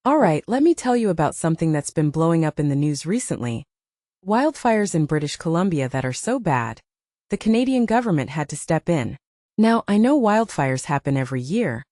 Alright, let me tell you about something that's been blowing up in the news recently. Wildfires in British Columbia that are so bad, the Canadian government had to step in. Now, I know wildfires happen every year,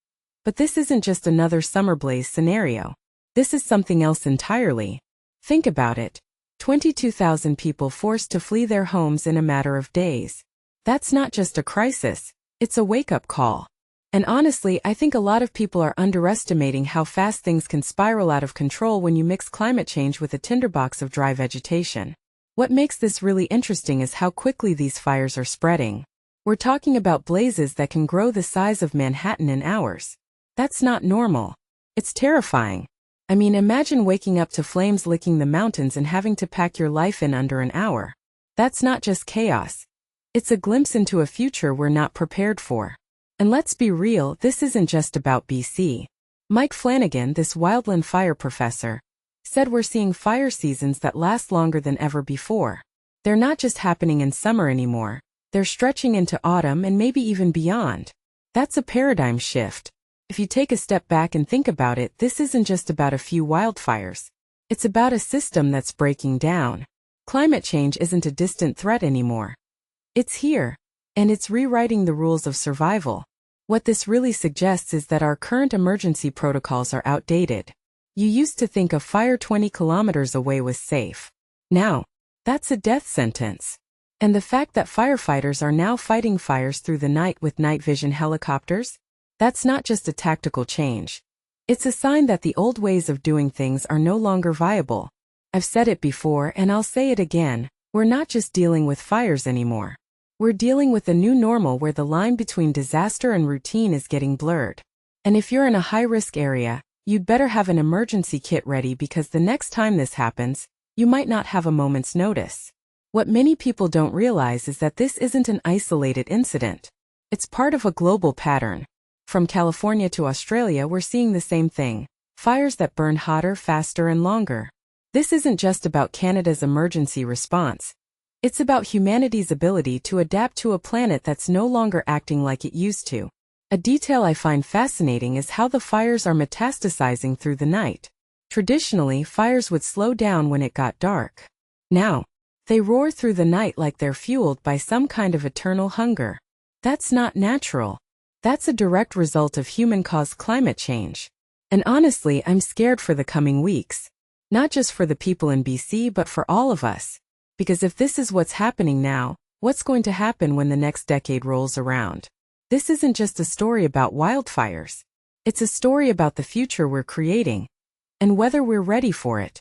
but this isn't just another summer blaze scenario. This is something else entirely. Think about it. 22,000 people forced to flee their homes in a matter of days. That's not just a crisis, it's a wake-up call. And honestly, I think a lot of people are underestimating how fast things can spiral out of control when you mix climate change with a tinderbox of dry vegetation. What makes this really interesting is how quickly these fires are spreading. We're talking about blazes that can grow the size of Manhattan in hours. That's not normal. It's terrifying. I mean, imagine waking up to flames licking the mountains and having to pack your life in under an hour. That's not just chaos. It's a glimpse into a future we're not prepared for. And let's be real, this isn't just about BC. Mike Flanagan, this wildland fire professor, said we're seeing fire seasons that last longer than ever before. They're not just happening in summer anymore, they're stretching into autumn and maybe even beyond. That's a paradigm shift. If you take a step back and think about it, this isn't just about a few wildfires. It's about a system that's breaking down. Climate change isn't a distant threat anymore. It's here, and it's rewriting the rules of survival. What this really suggests is that our current emergency protocols are outdated. You used to think a fire 20 kilometers away was safe. Now, that's a death sentence. And the fact that firefighters are now fighting fires through the night with night vision helicopters? That's not just a tactical change. It's a sign that the old ways of doing things are no longer viable. I've said it before and I'll say it again, we're not just dealing with fires anymore. We're dealing with a new normal where the line between disaster and routine is getting blurred. And if you're in a high-risk area, you'd better have an emergency kit ready because the next time this happens, you might not have a moment's notice. What many people don't realize is that this isn't an isolated incident. It's part of a global pattern. From California to Australia, we're seeing the same thing. Fires that burn hotter, faster, and longer. This isn't just about Canada's emergency response. It's about humanity's ability to adapt to a planet that's no longer acting like it used to. A detail I find fascinating is how the fires are metastasizing through the night. Traditionally, fires would slow down when it got dark. Now, they roar through the night like they're fueled by some kind of eternal hunger. That's not natural. That's a direct result of human-caused climate change. And honestly, I'm scared for the coming weeks. Not just for the people in BC, but for all of us. Because if this is what's happening now, what's going to happen when the next decade rolls around? This isn't just a story about wildfires. It's a story about the future we're creating, and whether we're ready for it.